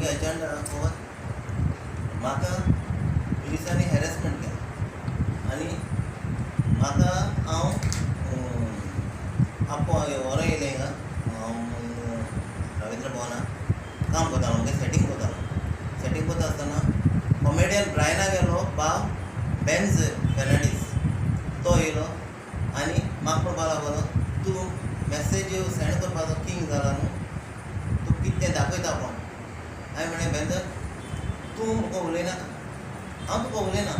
Agenda म्हाका पुलिसांनी harassment केला आनी म्हाका हांव व्हरो येयलें हिंगा रवींद्र भवनाक काम करतालो म्हणजे सेटींग करता आसतना कॉमेडियन ब्रायना गेलो भाव बेन्झ फेर्नांडीस तो येयलो आनी म्हाका म्हणपाक लागलो तूं मॅसेज सेंड करपाचो किंग जाला न्हू तूं कितें तें दाखयता कोण हांवें म्हणलें बेन्झ तूं म्हाका उलयनाका हांव तुका उलयना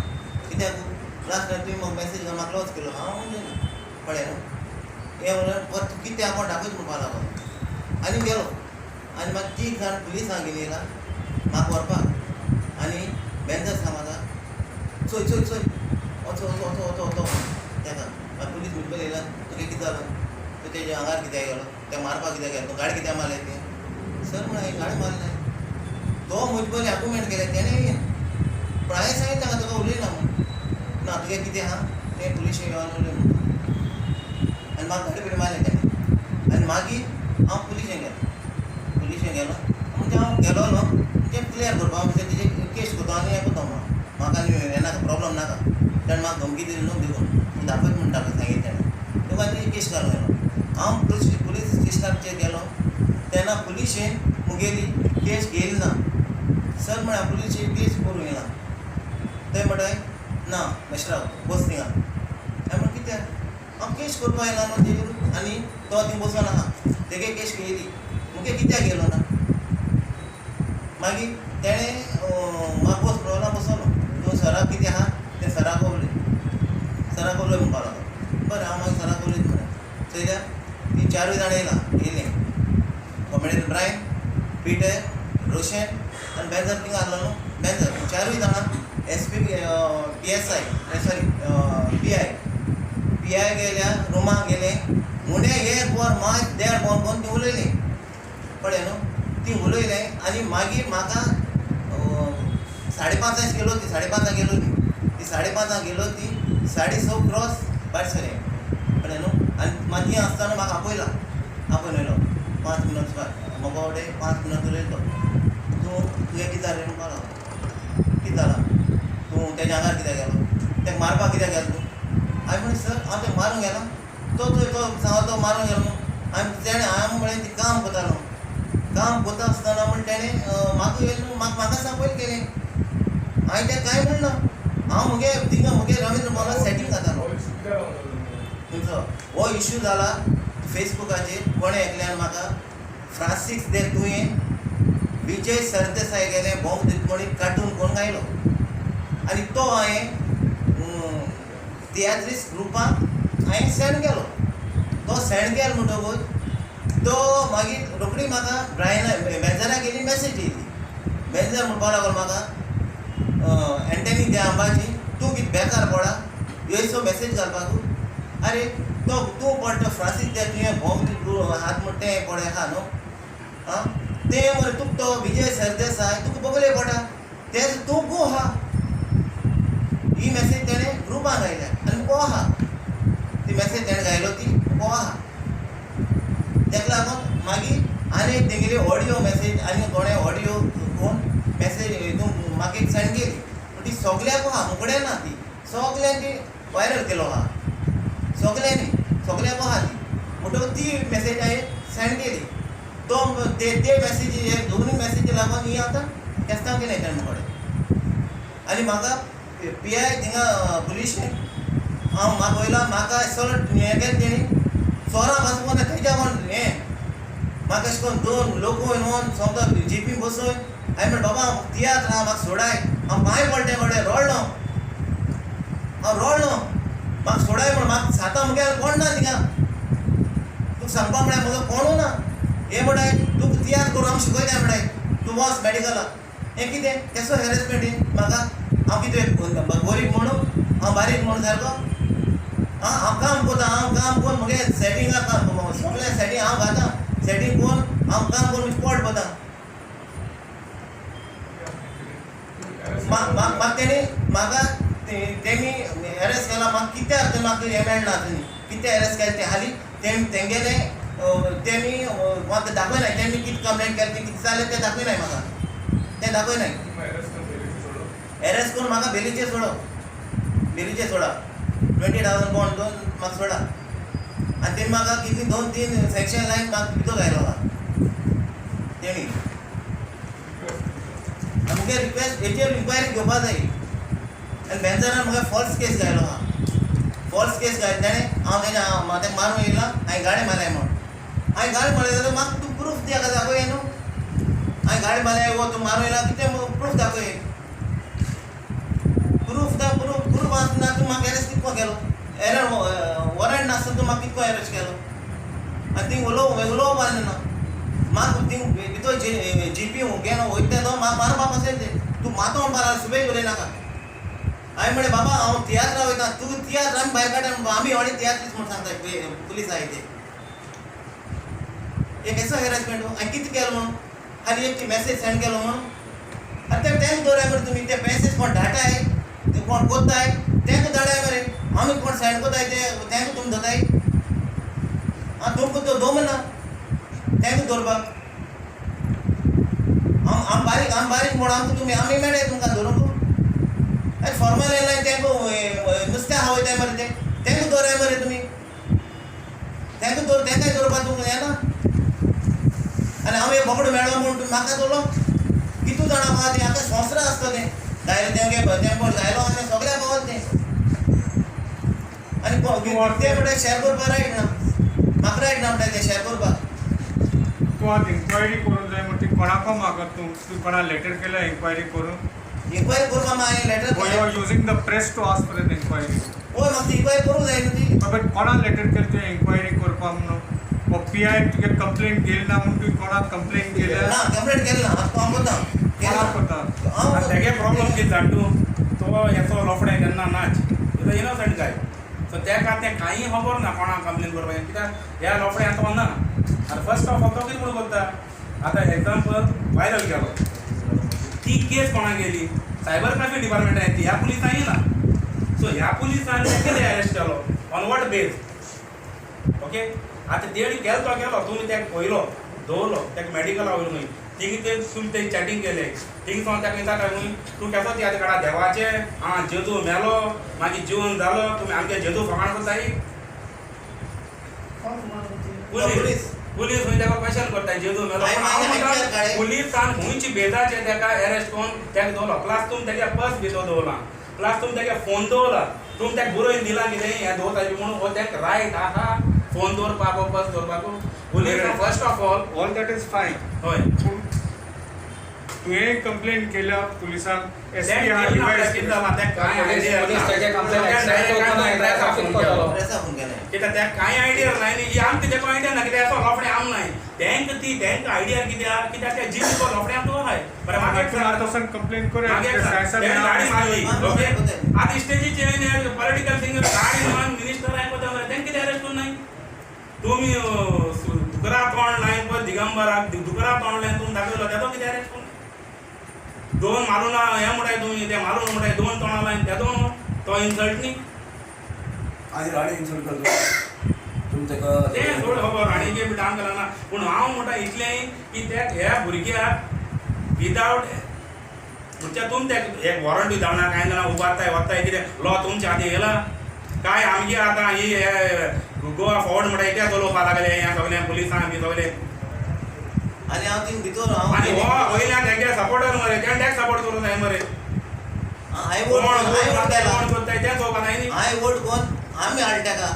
कित्याक लास्ट टायम तुवें म्हाका मॅसेज म्हाका लॉस केलो हांव उलयना पळय न्हू हें म्हणल्यार परत तूं कितें कोण दाखयत म्हणपाक लागलो आनी गेलो आनी मागीर 3 जाण पुलिसांक घेवन येयला म्हाका व्हरपाक आनी बेन्झ सांगता चोय चोय चोय वचो वचो वचो वचो वचो तेका मागीर पुलीस मुद्दल येयला तुका कितें जालो तूं तेज्या आंगार कित्याक गेलो तें मारपाक कित्याक गेलो तूं गाडी कित्याक मारलें तें सर म्हण हांवें गाडी मारली ना तो म्हजे पयलीं आर्ग्युमेंट केलें तेणें पूण हांवें सांगितलें ताका तुका उलयना म्हूण ना तुगे कितें आहा तें पुलीस येवन उलय म्हणटा आनी म्हाका गाडी बिडी मारलें तेणें आनी मागीर हांव पुलिशें गेलो म्हणजे हांव गेलो न्हू तें क्लियर करपाक म्हणजे तेजें केस करता आनी हें करता म्हाका आनी हें नाका प्रॉब्लम नाका तेणें म्हाका धमकी दिली न्हू दिवून दाखयत म्हूण ताका सांगितलें तेणें तेव्हा तेजें केस घालूं गेलो हांव पुलीस स्टेशनाचेर गेलो तेन्ना पुलिशेन मुगेली केस घेयली ना सर म्हळ्यार पुलिशेन केस करूं येना थंय म्हणटाय ना मेश्राव बस थिंगा हांवें म्हणलें कित्याक हांव केस करपा येना न्हू तेजेर आनी तो थिंग बसोन आहा तेगे केस घेयली मुगे कित्याक गेलो ना मागीर तेणें म्हाका बसलो बसलो तूं सराक कितें आहा तें सराक उलय म्हणपाक लागलो बरें हांव मागीर सराक उलयत म्हणलें चोयल्यार ती 4 जाण येयले कॉमेडियन ब्रायन पिटर रोशन आनी बेन्झ थिंग आहलो न्हू बेन्झ 4 जाणां SP PSI PI गेल्या रुमाक गेले मुणे 1 वर मात 1.5 वर कोण ती उलयली पळय न्हू ती उलयलें आनी मागीर म्हाका 5:30 गेलो ती 5:30 गेलो ती 5:30 गेलो ती 6:30 क्रॉस भायर सरलें कळ्ळें न्हू आनी मागीर आसतना म्हाका आपयलो 5 मिनट सुमार म्हाका बावडे 5 मिनट उलयलो तुवें कितें जालें म्हणपाक लागलो कितें जालां तूं तेज्या आंगार कित्याक गेलो तेका मारपाक कित्याक गेलो तूं हांवें म्हणलें सर हांव तेका मारूंक गेलो तो सांगो तो मारूंक गेलो न्हू हांवें म्हणलें ती काम करतालो काम करता आसतना म्हण तेणें म्हाका येयलो म्हाका सांग पयलीं केलें हांवें तें कांय म्हणना हांव मुगे थिंगा मुगे रवींद्र भवनाक सेटींग जातालो तुमचो हो इश्यू जाला फेसबुकाचेर कोणें एकल्यान म्हाका फ्रांसीस दे तुवें विजय सरदेसाय गेलें भोंग दित म्हणून कार्टून कोण गायलो आनी तो हांवें तियात्रीस ग्रुपाक हांवें सेंड केलो तो सेंड केलो म्हणटकूच तो मागीर रोखडी म्हाका बेन्झाराक गेली मॅसेज येयली बेन्झर म्हणपाक लागलो म्हाका एंटनी दे आंबाची तूं कितें बेकार पडा येयसो मॅसेज घालपाक अरे तो तूं पडटा फ्रांसीस दे तुवें भोंग दित हात म्हण तें पडे आहा न्हू आं तें मरे तुका तो विजय सरदेसाय तुका बगले पडटा तें तूं गो आहा ही मॅसेज तेणें ग्रुपान घायल्या आनी को आहा ती मॅसेज तेणें घायलो ती को आहा तेका लागून मागीर आनी तेंगेली ऑडियो मॅसेज आनी कोणें ऑडियो कोण मॅसेज हितून म्हाका एक सेंड केली पूण ती सगल्याक आहा मुकडें ना ती सगल्यांक ती वायरल केलो आहा सगल्याक आहा ती म्हणटकूच ती मॅसेज हांवें सेंड केली तो ते मॅसेजी दोनूय मॅसेजी लागून ही आतां केस्तांव केलें तेणें कडेन आनी म्हाका PI थिंगा पुलिशेन हांव म्हाका वयलो म्हाका सगळें हें केलें तेणी चोरां बसोवन खंयच्या कोण हें म्हाका अशें करून 2 लोक व्हरून समजा जीपी बसोय हांवें म्हणलें बाबा तियात्र आहा म्हाका सोडाय हांव पांय पडलें कडेन रडलो म्हाका सोडाय म्हण म्हाका साता मुगे कोण ना थिंगा तुका सांगपा म्हळ्यार म्हजो कोणू ना हें म्हणटाय तुका तियात्र करून हांव शिकयताय म्हणटाय तूं वच मॅडिकलाक हें कितें केसो हॅरेसमेंट म्हाका हांव कितें गरीब म्हणून हांव बारीक म्हणून सारको हांव काम करता हांव काम करून मुगे सेटिंगाक सगळें सेटींग हांव घाता सेटींग करून हांव काम करून पोट पता म्हाका तेणी हॅरेस केला म्हाका कित्याक ते म्हाका हें मेळना तुमी कितें हॅरेस केलें तें हालीं तेंगेलें तेमी म्हाका दाखयनाय तेणी कितें कंप्लेंट केलें तें कितें जालें तें दाखयनाय म्हाका तें दाखय नाही. अरेस्ट करून म्हाका बेलीचे सोडो, बेलीचे सोडा 20,000 बॉन्ड दोन म्हाका सोडा. आनी तेणी म्हाका कितली 2-3 सेक्शन लायन म्हाका भितर घायलो आहा तेणी. मुगे रिक्वेस्ट हेचेर इन्क्वायरी घेवपा जाय. आनी बेंचारान म्हाका फॉल्स केस घायलो आहा. फॉल्स केस घायलो ताणें हांव तेका मारूंक येयला, हांवें गाडी मारल्या म्हण. हांवें गाडी मारली जाल्यार म्हाका तूं प्रूफ दिया दाखय न्हू. हांवें गाडी मारल्या वो तूं मारूं येयला कितें प्रूफ दाखय. प्रूफ आसना तूं म्हाका अरेस्ट कितको केलो. वॉरंट नासतना तूं म्हाका कितको अरेस्ट केलो. आनी थिंग उलोवपा ना म्हाका थिंग भितर जीपी घेवन वयता तो म्हाका मारपा पासयले ते. तूं मातो म्हणपा लागलो सुबेज उलयनाका. हांवें म्हणलें बाबा हांव तियात्रा वयता, तूं तियात्र आमी भायर काडटा, आमी व्हडे तियात्रीस म्हूण सांगता पुलीस आहाय ते. एक असो हॅरेसमेंट हांवें कितें केलो म्हणून खाली एक मॅसेज सेंड केलो म्हणून. आनी ते तेंक दवराय मरे तुमी. ते मॅसेज कोण धाडटाय ते कोण कोत्ताय तेंका धाडाय मरे. आमी कोण सेंड कोत्ताय ते तेंका तुमी धरताय. तुमकां तो दवरना तेंका दवरपाक. आम बारीक म्हूण आमकां तुमी आमी मेळ्ळे तुमकां धरूंक. फॉर्मल येयला तेंका नुस्तें खावयताय मरे ते तेंका दवराय मरे तुमी. तेंकाय दवरपाक तुमकां येना. आनी हांव एक बोकडो मेळ्ळो म्हूण म्हाका दवरलो. कितू जाणां आहा तें आख्या संवसारा आसता तें गायलो तेंको गायलो आनी सगळ्या पावत तें. आनी ते म्हणटा शेअर करपाक रायट ना. म्हाका रायट ना म्हणटा तें शेअर करपाक. तूं आतां इन्क्वायरी करूंक जाय म्हणटा कोणाको म्हाका तूं कोणा लेटर केला इन्क्वायरी करून. इन्क्वायरी करपाक हांवें letter you are using the press to ask for an inquiry. हय म्हाका इन्क्वायरी करूंक जाय न्हू ती. बट कोणा लेटर केलें तुवें इन्क्वायरी करपाक म्हणून. वो पीआय तुगे कंप्लेंट केली ना म्हणून तुवें कोणाक कंप्लेंट केल्या. ना कंप्लेंट केली ना. हांव कोत्ता कोणाक कोता. तेगे प्रॉब्लम कितें जाण तूं तो हेचो लोफडे केन्ना नाच तो इनोसंट गाय. सो तेका तें कांय खबर ना कोणाक कंप्लेन करपाक. कित्याक ह्या लोफड्यान तो ना. आतां फर्स्ट ऑफ ऑल तो कितें म्हणून करता. आतां एग्जाम्पल वायरल केलो ती केस कोणाक गेली सायबर क्रायम डिपार्टमेंटान येतली. ह्या पुलिसान येयना. सो ह्या पुलिसान कितें अरेस्ट केलो ऑन वॉट बेज. ओके आतां तेणी केलो तो केलो तुमी तेका पयलो दवरलो तेका मेडिकला वयलो खंय थिंग ते तुमी ते चॅटिंग केलें थिंग सावन तेका विचारता खंय तूं केसो तियात्र काडा देवाचें जेजू मेलो मागीर जिवन जालो तुमी आमगे जेजू फकाण करताय. पुलीस खंय तेका क्वेश्चन करताय जेजू मेलो. पुलिसान खंयची बेजाचें तेका अरेस्ट करून तेका दवरलो. प्लस तुमी तेगे पर्स भितर दवरला. प्लस तुमी तेगे फोन दवरला. तुमी तेका बरोवन दिला कितें हें दवरताय म्हणून हो तेका रायट आहा फोन दवरपाक पर्स दवरपाक. Police first of all that is फायन. हय तुवें कंप्लेंट केल्या पुलिसांक. एसपी कित्याक कांय आयडिया ना न्ही. आमकां तेका आयडिया ना कित्याक असो लोफडे आम नाय. तेंका आयडिया कित्याक कित्याक ते जीव तो लोफड्याक तो आहाय. बरें म्हाका कंप्लेंट करूया. गाडी मारली. ओके आतां स्टेजीचेर पॉलिटिकल सिंगर गाडी मारून मिनिस्टर आयकोता मरे तेंका कितें अरेस्ट करून नाय. तुमी दुकरा तोंड लायन पळय दिगंबराक दुकरा तोंड लायन तुमी दाखयलो तेदो कितें अरेस्ट करून. दोन मारून हें म्हणटाय तुमी ते मारून म्हणटाय दोन तोंडां लायन तेदो तो इन्सल्ट न्ही. आनी राणी इन्सल्ट करता तुमी तेका तें थोडं खबर राणीगे बी डांग केला ना. पूण हांव म्हणटा इतलें की ह्या भुरग्याक विदावट म्हणजे तुमी ते एक वॉरंट दिवना कांय जाणां उबारताय वताय कितें लॉ तुमच्या हाती येयला काय. आमगे आतां ही गोवा फॉर्वर्ड म्हणटा कित्याक चलोवपा लागले हें सगळें पुलिसांक बी सगळें. आनी हांव थिंग भितर आनी हो वयल्यान तेगे सपोर्टर मरे तें तेका सपोर्ट करूं जाय मरे. हांवें वोट करताय तें चोवपा जाय न्ही. हांवें वोट कोन्न आमी हाडले तेका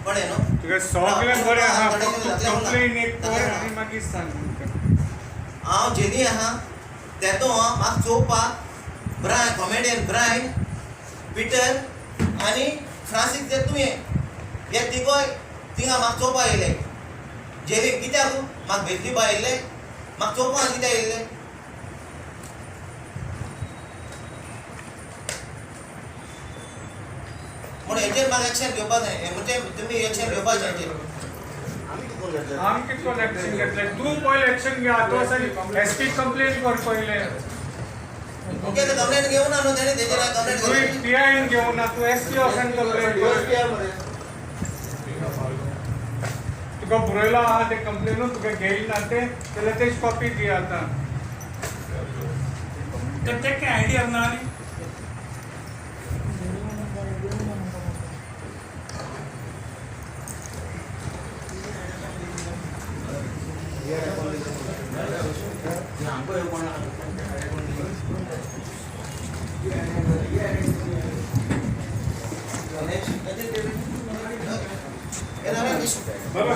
कळ्ळें न्हू. तुगे सगळें बरें आहा कंप्लेंट एक कर आनी मागीर सांग. हांव जेनी आहा तेदो म्हाका चोवपाक ब्रायन कॉमेडियन ब्रायन पिटर आनी फ्रांसीस ते तुवें हे तिगोय थिंगा म्हाका चोवपाक येयले. जेली कित्याक म्हाका भेट दिवपाक येयले म्हाका चोवपाक कित्याक येयले. म्हणून हेचेर म्हाका एक्शन घेवपाक जाय. म्हणजे तुमी एक्शन घेवपाक जाय हेचेर. आमी कितको एक्शन घेतलें. तूं पयलें एक्शन घे. आतां एसपी कंप्लेंट कर पयलें. ओके तर कंप्लेंट घेवं ना न्हू तेणी तेचेर कंप्लेंट तूं पीआयन घेवं ना. तूं एसपी वचून कंप्लेंट कर. तुका बरयलो आहा ते कंप्लेनूच तुका घेयली ना ते जाल्यार तेजी कॉपी दी आतां. तर ते काय आयडिया ना आनी बाबा